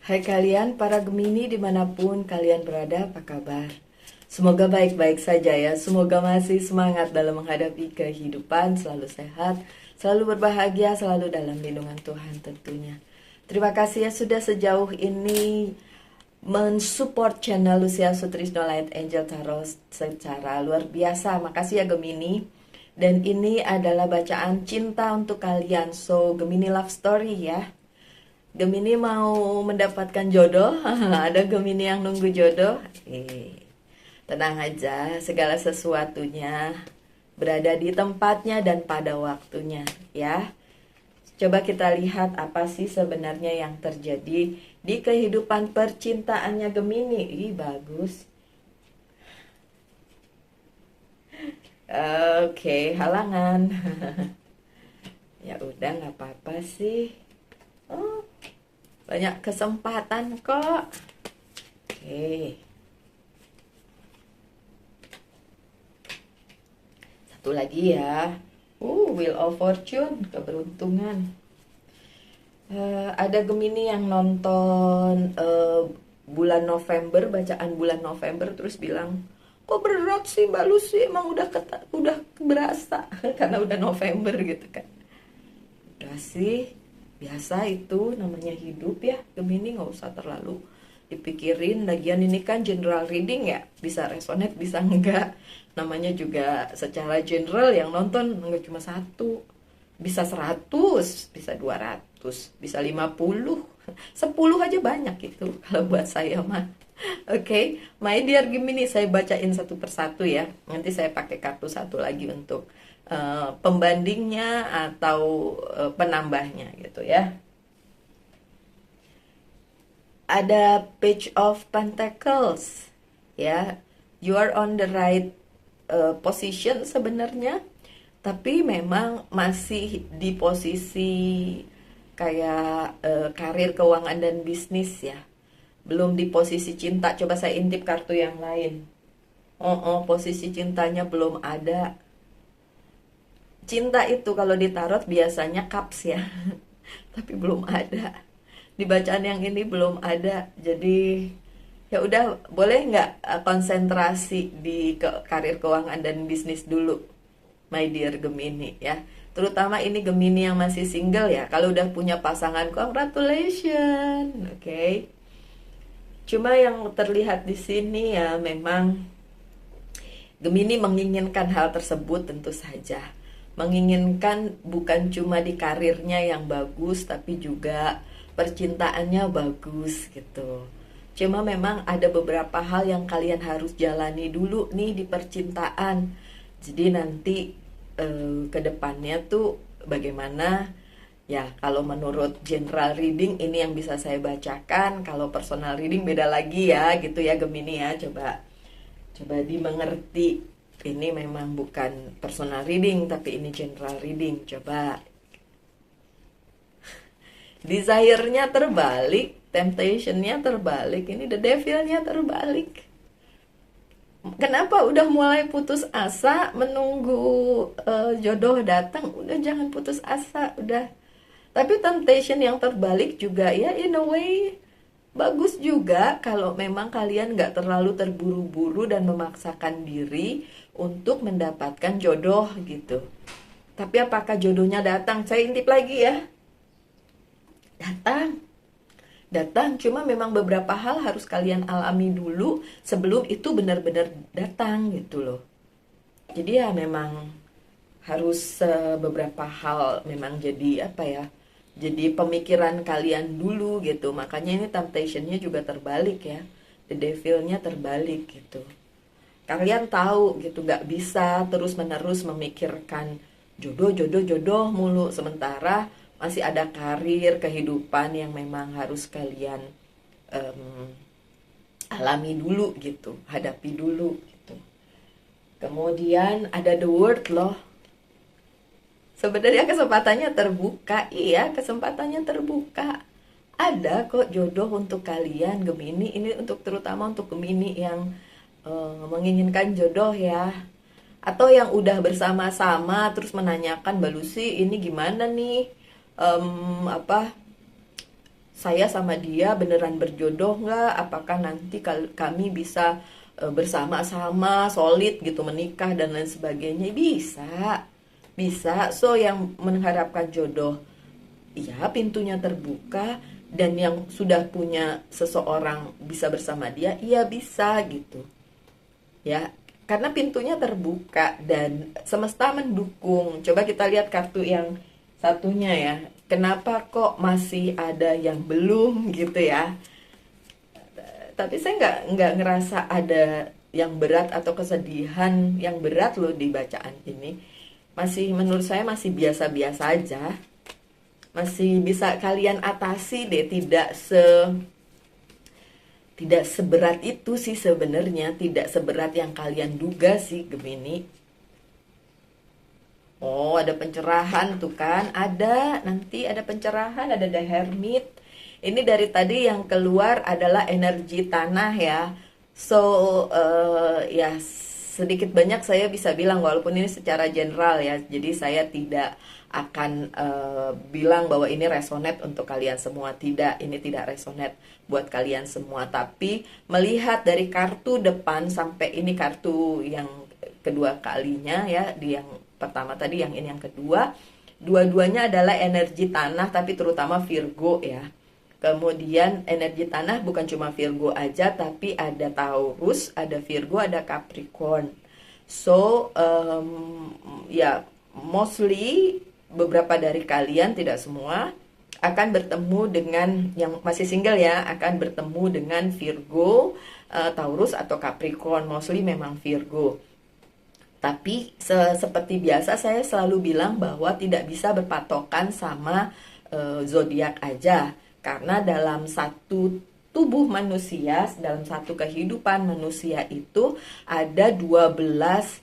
Hai kalian para Gemini dimanapun kalian berada, apa kabar? Semoga baik-baik saja ya. Semoga masih semangat dalam menghadapi kehidupan, selalu sehat, selalu berbahagia, selalu dalam lindungan Tuhan tentunya. Terima kasih ya sudah sejauh ini mensupport channel Lucia Sutrisno Light Angel Tarot secara luar biasa. Makasih ya Gemini. Dan ini adalah bacaan cinta untuk kalian. So Gemini love story ya. Gemini mau mendapatkan jodoh. Ada Gemini yang nunggu jodoh. Tenang aja, segala sesuatunya berada di tempatnya dan pada waktunya ya. Coba kita lihat apa sih sebenarnya yang terjadi di kehidupan percintaannya Gemini. Bagus. Oke, halangan. Ya udah, nggak apa-apa sih. Oh, banyak kesempatan kok. Oke. Satu lagi ya. Wheel of Fortune, keberuntungan. Ada Gemini yang nonton bulan November, bacaan bulan November, terus bilang, kok berat sih Mbak Lucy, emang udah berasa karena udah November gitu kan. Udah sih, biasa itu namanya hidup ya. Gemini nggak usah terlalu dipikirin. Lagian ini kan general reading ya, bisa resonate bisa enggak. Namanya juga secara general, yang nonton nggak cuma satu, bisa 100, bisa 200, bisa 50, 10 aja banyak itu kalau buat saya mah. Oke, my dear Gemini, saya bacain satu persatu ya. Nanti saya pakai kartu satu lagi untuk pembandingnya atau penambahnya gitu ya. Ada Page of Pentacles ya. You are on the right position sebenarnya, tapi memang masih di posisi kayak karir, keuangan dan bisnis ya. Belum di posisi cinta. Coba saya intip kartu yang lain. Posisi cintanya belum ada. Cinta itu kalau di tarot biasanya cups ya. Tapi belum ada. Di bacaan yang ini belum ada. Jadi ya udah, boleh nggak konsentrasi di karir, keuangan dan bisnis dulu, my dear Gemini ya. Terutama ini Gemini yang masih single ya. Kalau udah punya pasangan, congratulations. Oke. Cuma yang terlihat di sini ya, memang Gemini menginginkan hal tersebut tentu saja. Menginginkan bukan cuma di karirnya yang bagus, tapi juga percintaannya bagus gitu. Cuma memang ada beberapa hal yang kalian harus jalani dulu nih di percintaan. Jadi nanti ke depannya tuh bagaimana ya. Kalau menurut general reading ini yang bisa saya bacakan. Kalau personal reading beda lagi ya gitu ya Gemini ya. Coba dimengerti, ini memang bukan personal reading tapi ini general reading. Coba. Desire-nya terbalik, temptation-nya terbalik, ini the devil-nya terbalik. Kenapa udah mulai putus asa menunggu jodoh datang? Udah, jangan putus asa, udah. Tapi temptation yang terbalik juga ya, in a way bagus juga kalau memang kalian gak terlalu terburu-buru dan memaksakan diri untuk mendapatkan jodoh gitu. Tapi apakah jodohnya datang? Saya intip lagi ya. Datang, cuma memang beberapa hal harus kalian alami dulu sebelum itu benar-benar datang gitu loh. Jadi ya memang harus beberapa hal memang jadi apa ya, jadi pemikiran kalian dulu gitu. Makanya ini temptation-nya juga terbalik ya, the devil-nya terbalik gitu. Kalian tahu gitu, gak bisa terus-menerus memikirkan jodoh mulu, sementara masih ada karir, kehidupan yang memang harus kalian alami dulu gitu, hadapi dulu gitu. Kemudian ada the world loh. Sebenarnya kesempatannya terbuka, iya kesempatannya terbuka. Ada kok jodoh untuk kalian Gemini. Ini untuk terutama untuk Gemini yang menginginkan jodoh ya. Atau yang udah bersama-sama terus menanyakan, Mbak Lucy ini gimana nih? saya sama dia beneran berjodoh nggak? Apakah nanti kami bisa bersama-sama solid gitu menikah dan lain sebagainya? Bisa, bisa. So yang mengharapkan jodoh, ya pintunya terbuka, dan yang sudah punya seseorang bisa bersama dia, iya bisa gitu. Ya, karena pintunya terbuka dan semesta mendukung. Coba kita lihat kartu yang satunya ya. Kenapa kok masih ada yang belum gitu ya? Tapi saya nggak ngerasa ada yang berat atau kesedihan yang berat loh di bacaan ini. Masih menurut saya masih biasa-biasa aja. Masih bisa kalian atasi deh, tidak seberat itu sih sebenarnya, tidak seberat yang kalian duga sih Gemini. Oh, ada pencerahan tuh kan? Ada, nanti ada pencerahan, ada The Hermit. Ini dari tadi yang keluar adalah energi tanah ya. So, ya sedikit banyak saya bisa bilang walaupun ini secara general ya. Jadi saya tidak akan bilang bahwa ini resonate untuk kalian semua. Tidak, ini tidak resonate buat kalian semua. Tapi melihat dari kartu depan sampai ini kartu yang kedua kalinya ya, di yang pertama tadi, yang ini yang kedua, dua-duanya adalah energi tanah tapi terutama Virgo ya. Kemudian energi tanah bukan cuma Virgo aja, tapi ada Taurus, ada Virgo, ada Capricorn. So ya mostly beberapa dari kalian, tidak semua, akan bertemu dengan yang masih single ya, akan bertemu dengan Virgo, Taurus atau Capricorn. Mostly memang Virgo. Tapi seperti biasa saya selalu bilang bahwa tidak bisa berpatokan sama zodiak aja, karena dalam satu tubuh manusia, dalam satu kehidupan manusia itu ada 12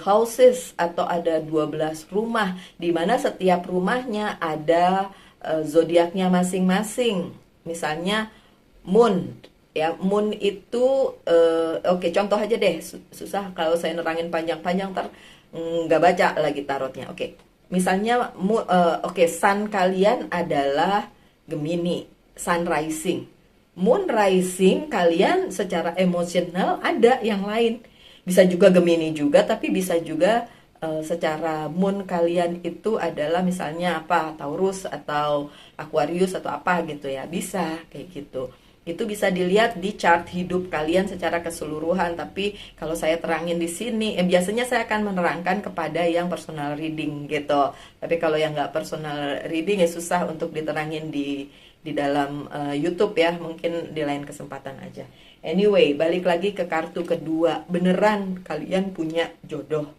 houses atau ada 12 rumah, di mana setiap rumahnya ada zodiaknya masing-masing. Misalnya Moon ya, Moon itu oke, contoh aja deh, susah kalau saya nerangin panjang-panjang ntar nggak baca lagi tarotnya. Oke, misalnya oke, Sun kalian adalah Gemini, Sun rising. Moon rising kalian secara emosional ada yang lain, bisa juga Gemini juga, tapi bisa juga secara moon kalian itu adalah misalnya apa, Taurus atau Aquarius atau apa gitu ya, bisa kayak gitu. Itu bisa dilihat di chart hidup kalian secara keseluruhan. Tapi kalau saya terangin di sini, biasanya saya akan menerangkan kepada yang personal reading gitu. Tapi kalau yang nggak personal reading ya susah untuk diterangin di dalam YouTube ya. Mungkin di lain kesempatan aja. Anyway, balik lagi ke kartu kedua. Beneran kalian punya jodoh.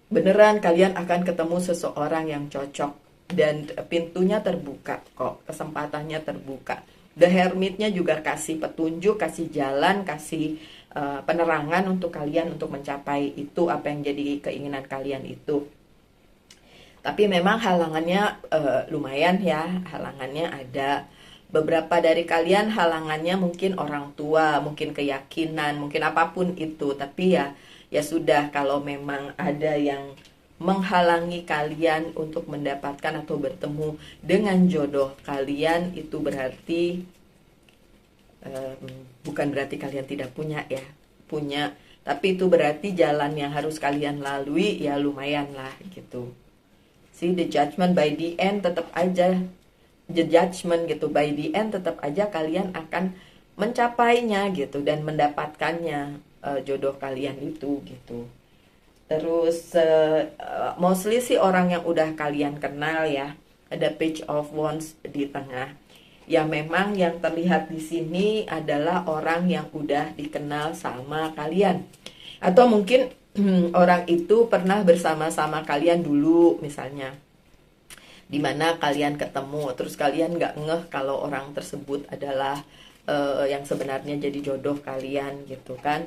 Beneran kalian akan ketemu seseorang yang cocok. Dan pintunya terbuka kok, kesempatannya terbuka. The Hermitnya juga kasih petunjuk, kasih jalan, kasih penerangan untuk kalian untuk mencapai itu, apa yang jadi keinginan kalian itu. Tapi memang halangannya lumayan ya, halangannya ada. Beberapa dari kalian halangannya mungkin orang tua, mungkin keyakinan, mungkin apapun itu. Tapi ya sudah, kalau memang ada yang menghalangi kalian untuk mendapatkan atau bertemu dengan jodoh kalian, itu berarti bukan berarti kalian tidak punya ya, punya, tapi itu berarti jalan yang harus kalian lalui ya lumayan lah gitu. See, the judgment by the end tetap aja, the judgment gitu, by the end tetap aja kalian akan mencapainya gitu dan mendapatkannya, jodoh kalian itu gitu. Terus mostly sih orang yang udah kalian kenal ya. Ada Page of Wands di tengah. Ya memang yang terlihat di sini adalah orang yang udah dikenal sama kalian. Atau mungkin orang itu pernah bersama-sama kalian dulu misalnya. Dimana kalian ketemu, terus kalian nggak ngeh kalau orang tersebut adalah yang sebenarnya jadi jodoh kalian gitu kan.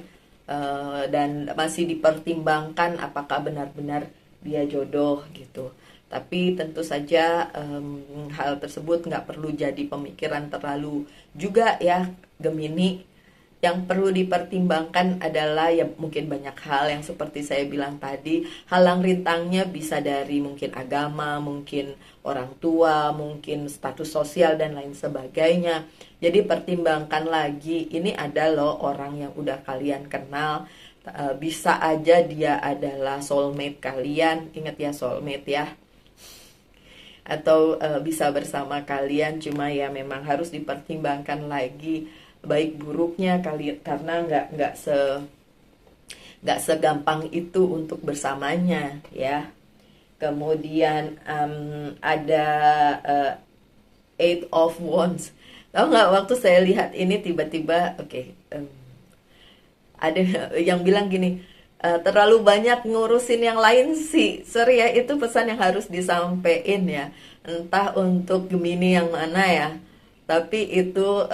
Dan masih dipertimbangkan apakah benar-benar dia jodoh gitu. Tapi tentu saja hal tersebut nggak perlu jadi pemikiran terlalu juga ya Gemini. yang perlu dipertimbangkan adalah ya mungkin banyak hal yang seperti saya bilang tadi, halang rintangnya bisa dari mungkin agama, mungkin orang tua, mungkin status sosial dan lain sebagainya. Jadi pertimbangkan lagi, ini ada loh orang yang udah kalian kenal, bisa aja dia adalah soulmate kalian, ingat ya soulmate ya, atau bisa bersama kalian, cuma ya memang harus dipertimbangkan lagi baik buruknya kali, karena nggak segampang itu untuk bersamanya ya. Kemudian ada Eight of Wands. Tahu nggak, waktu saya lihat ini tiba-tiba ada yang bilang gini, terlalu banyak ngurusin yang lain sih. Sorry ya, itu pesan yang harus disampaikan ya. Entah untuk Gemini yang mana ya. Tapi itu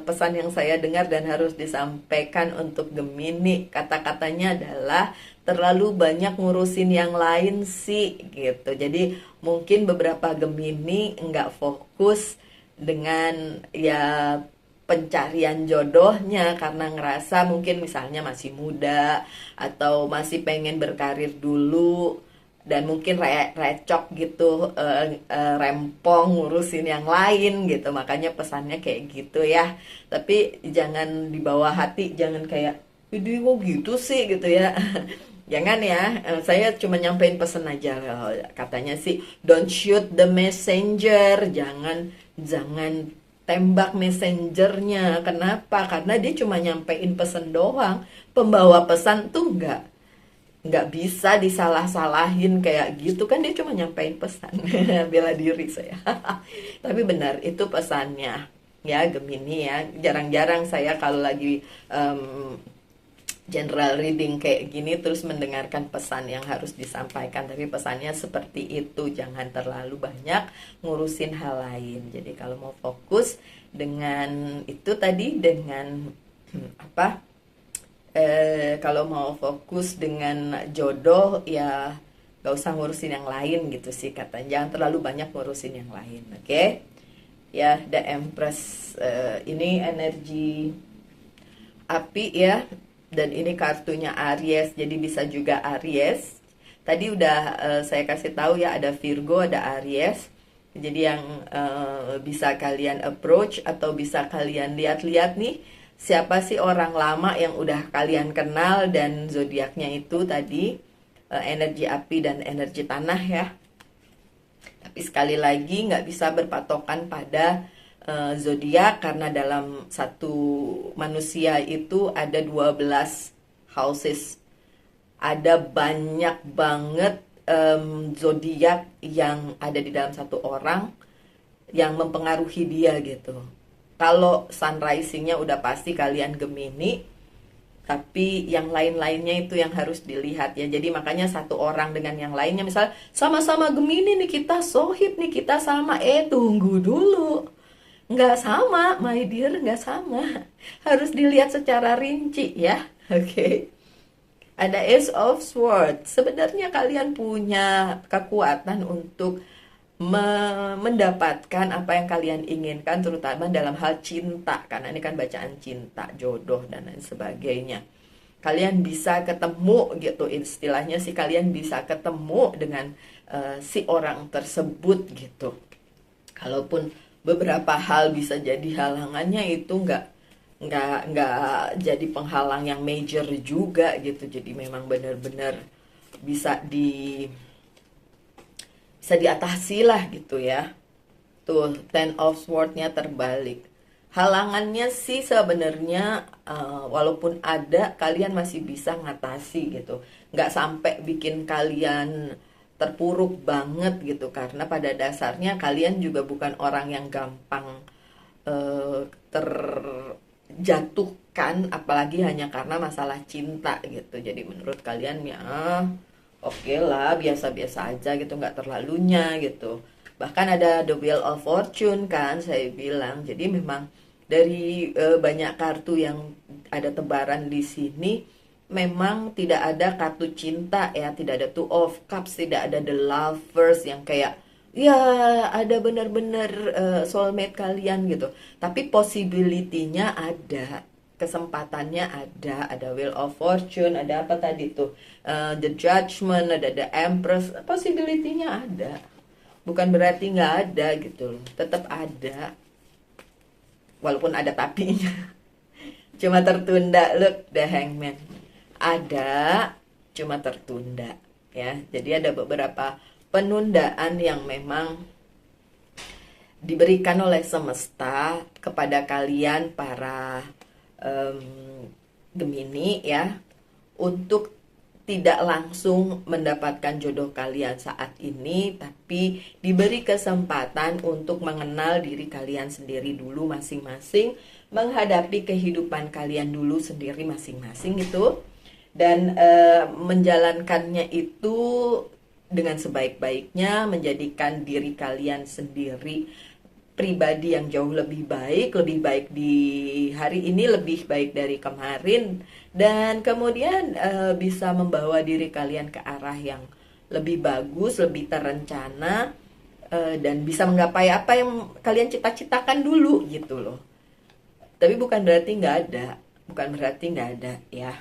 pesan yang saya dengar dan harus disampaikan untuk Gemini. Kata-katanya adalah terlalu banyak ngurusin yang lain sih gitu. Jadi mungkin beberapa Gemini nggak fokus dengan ya pencarian jodohnya karena ngerasa mungkin misalnya masih muda atau masih pengen berkarir dulu dan mungkin recok gitu, rempong ngurusin yang lain gitu, makanya pesannya kayak gitu ya. Tapi jangan dibawa hati, jangan kayak ini kok gitu sih gitu ya. Jangan ya, saya cuma nyampein pesan aja. Katanya sih don't shoot the messenger, jangan jangan tembak messengernya. Kenapa? Karena dia cuma nyampein pesan doang. Pembawa pesan tuh nggak bisa disalah-salahin kayak gitu kan, dia cuma nyampein pesan. Bela diri saya. Tapi benar itu pesannya ya Gemini ya. Jarang-jarang saya kalau lagi general reading kayak gini terus mendengarkan pesan yang harus disampaikan, tapi pesannya seperti itu, jangan terlalu banyak ngurusin hal lain. Jadi kalau mau fokus dengan itu tadi, dengan apa, kalau mau fokus dengan jodoh ya gak usah ngurusin yang lain gitu sih katanya, jangan terlalu banyak ngurusin yang lain. Oke? Ya, The Empress ini energi api ya. Dan ini kartunya Aries, jadi bisa juga Aries. Tadi udah saya kasih tahu ya, ada Virgo, ada Aries. Jadi yang bisa kalian approach atau bisa kalian lihat-lihat nih, siapa sih orang lama yang udah kalian kenal, dan zodiaknya itu tadi energi api dan energi tanah ya. Tapi sekali lagi nggak bisa berpatokan pada zodiak, karena dalam satu manusia itu ada 12 houses. Ada banyak banget zodiak yang ada di dalam satu orang yang mempengaruhi dia gitu. Kalau sun rising-nya udah pasti kalian Gemini, tapi yang lain-lainnya itu yang harus dilihat ya. Jadi makanya satu orang dengan yang lainnya, misal sama-sama Gemini nih, kita sohib nih, kita sama, tunggu dulu, nggak sama, my dear, nggak sama. Harus dilihat secara rinci ya. Oke. Ada Ace of Swords. Sebenarnya kalian punya kekuatan untuk mendapatkan apa yang kalian inginkan, terutama dalam hal cinta, karena ini kan bacaan cinta, jodoh dan lain sebagainya. Kalian bisa ketemu gitu, istilahnya sih kalian bisa ketemu dengan si orang tersebut gitu. Kalaupun beberapa hal bisa jadi halangannya, itu nggak jadi penghalang yang major juga gitu. Jadi memang benar-benar bisa diatasi lah gitu ya. Tuh, Ten of Swords-nya terbalik. Halangannya sih sebenarnya walaupun ada, kalian masih bisa ngatasi gitu. Nggak sampai bikin kalian terpuruk banget gitu, karena pada dasarnya kalian juga bukan orang yang gampang terjatuhkan, apalagi hanya karena masalah cinta gitu. Jadi menurut kalian ya oke lah, biasa-biasa aja gitu, nggak terlalunya gitu. Bahkan ada The Wheel of Fortune kan saya bilang. Jadi memang dari banyak kartu yang ada tebaran di sini, memang tidak ada kartu cinta ya, tidak ada Two of Cups, tidak ada The Lovers yang kayak ya ada benar-benar soulmate kalian gitu. Tapi possibility-nya ada. kesempatannya ada Wheel of Fortune, ada apa tadi tuh, The Judgment, ada The Empress, possibility-nya ada. Bukan berarti nggak ada gitu loh, tetap ada. Walaupun ada tapinya. Cuma tertunda, look, The Hangman. Ada, cuma tertunda. Ya, jadi ada beberapa penundaan yang memang diberikan oleh semesta kepada kalian para Gemini ya, untuk tidak langsung mendapatkan jodoh kalian saat ini, tapi diberi kesempatan untuk mengenal diri kalian sendiri dulu masing-masing, menghadapi kehidupan kalian dulu sendiri masing-masing itu, dan menjalankannya itu dengan sebaik-baiknya, menjadikan diri kalian sendiri pribadi yang jauh lebih baik di hari ini, lebih baik dari kemarin, dan kemudian bisa membawa diri kalian ke arah yang lebih bagus, lebih terencana, dan bisa menggapai apa yang kalian cita-citakan dulu gitu loh. Tapi bukan berarti nggak ada ya.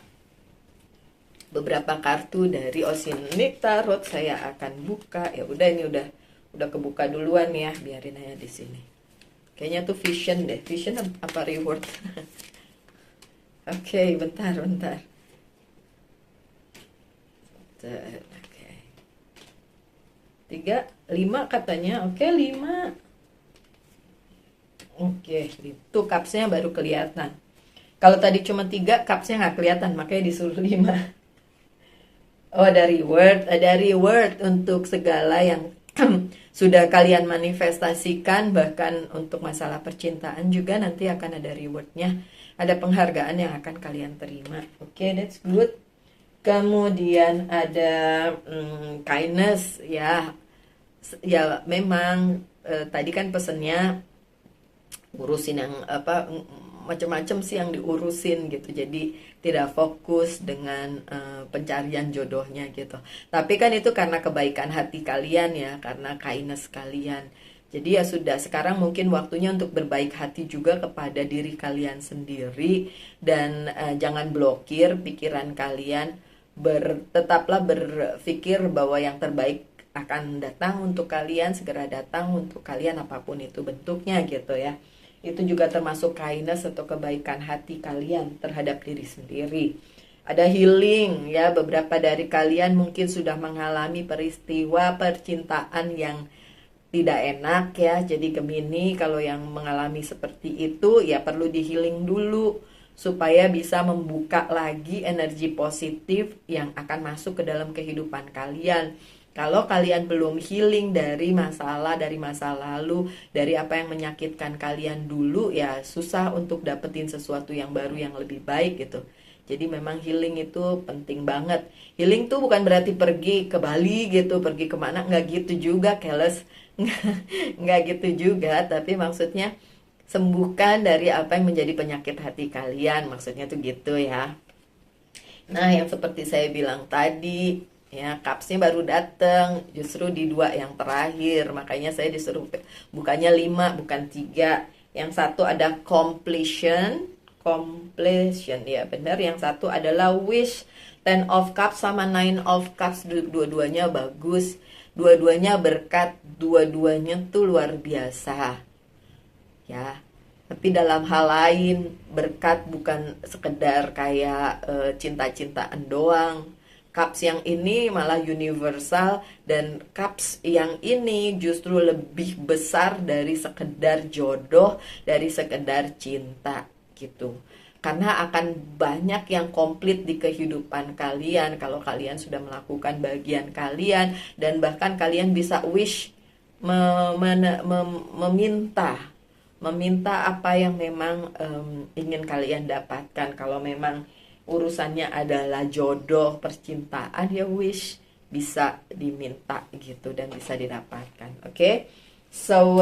Beberapa kartu dari Oceanic Tarot saya akan buka. Ya udah, ini udah kebuka duluan ya, biarin aja di sini. Kayaknya tuh vision deh. Vision apa reward? Oke, bentar. Oke. 3, 5 katanya. Oke, 5. Oke, itu cupsnya baru kelihatan. Kalau tadi cuma 3, cupsnya nggak kelihatan, makanya disuruh 5. Oh, ada reward untuk segala yang sudah kalian manifestasikan, bahkan untuk masalah percintaan juga nanti akan ada rewardnya, ada penghargaan yang akan kalian terima. Oke, that's good. Kemudian ada kindness ya memang tadi kan pesennya ngurusin yang apa, macam-macam sih yang diurusin gitu, jadi tidak fokus dengan pencarian jodohnya gitu. Tapi kan itu karena kebaikan hati kalian ya, karena kindness kalian. Jadi ya sudah, sekarang mungkin waktunya untuk berbaik hati juga kepada diri kalian sendiri, dan jangan blokir pikiran kalian. Tetaplah berpikir bahwa yang terbaik akan datang untuk kalian, segera datang untuk kalian apapun itu bentuknya gitu ya. Itu juga termasuk kindness atau kebaikan hati kalian terhadap diri sendiri. Ada healing ya, beberapa dari kalian mungkin sudah mengalami peristiwa percintaan yang tidak enak ya. Jadi Gemini, kalau yang mengalami seperti itu ya perlu di healing dulu, supaya bisa membuka lagi energi positif yang akan masuk ke dalam kehidupan kalian. Kalau kalian belum healing dari masa lalu, dari apa yang menyakitkan kalian dulu, ya susah untuk dapetin sesuatu yang baru yang lebih baik gitu. Jadi memang healing itu penting banget. Healing tuh bukan berarti pergi ke Bali gitu, pergi kemana, nggak gitu juga, Keles. Nggak gitu juga, tapi maksudnya sembuhkan dari apa yang menjadi penyakit hati kalian, maksudnya tuh gitu ya. Nah, yang seperti saya bilang tadi ya, cupsnya baru datang justru di 2 yang terakhir, makanya saya disuruh bukannya 5 bukan 3. Yang satu ada completion ya benar. Yang satu adalah wish. 10 of cups sama 9 of cups, dua-duanya bagus, dua-duanya berkat, dua-duanya tuh luar biasa ya. Tapi dalam hal lain, berkat bukan sekedar kayak cinta-cintaan doang. Cups yang ini malah universal, dan cups yang ini justru lebih besar dari sekedar jodoh, dari sekedar cinta gitu. Karena akan banyak yang komplit di kehidupan kalian kalau kalian sudah melakukan bagian kalian, dan bahkan kalian bisa wish, meminta apa yang memang ingin kalian dapatkan. Kalau memang urusannya adalah jodoh, percintaan, ya wish bisa diminta gitu dan bisa didapatkan. Oke? So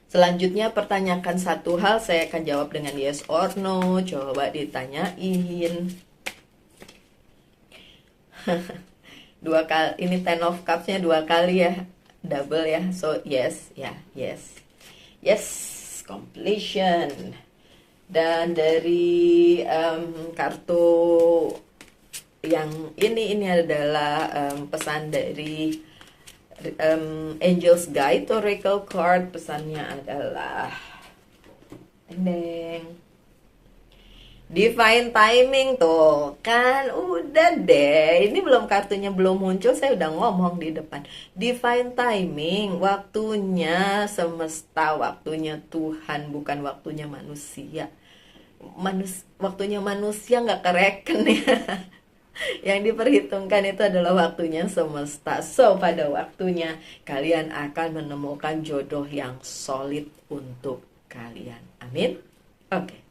selanjutnya pertanyakan satu hal, saya akan jawab dengan yes or no. Coba ditanyain. 2 kali, ini 10 of cups-nya 2 kali ya, double ya. So yes, ya, yes. Yes, completion. Dan dari kartu yang ini adalah pesan dari Angel's Guide Oracle Card. Pesannya adalah deng, divine timing. Tuh kan udah deh, ini belum, kartunya belum muncul saya udah ngomong di depan. Divine timing, waktunya semesta, waktunya Tuhan, bukan waktunya manusia. Waktunya manusia nggak kereken ya. Yang diperhitungkan itu adalah waktunya semesta. So pada waktunya kalian akan menemukan jodoh yang solid untuk kalian. Amin. Oke.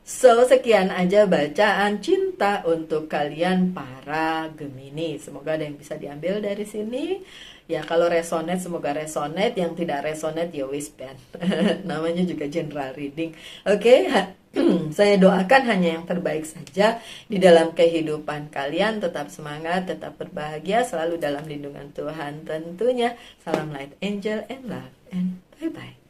So, sekian aja bacaan cinta untuk kalian para Gemini. Semoga ada yang bisa diambil dari sini. Ya, kalau resonate, semoga resonate. Yang tidak resonate, ya wis ben. Namanya juga general reading. Oke, saya doakan hanya yang terbaik saja di dalam kehidupan kalian. Tetap semangat, tetap berbahagia, selalu dalam lindungan Tuhan tentunya. Salam light angel and love, and bye-bye.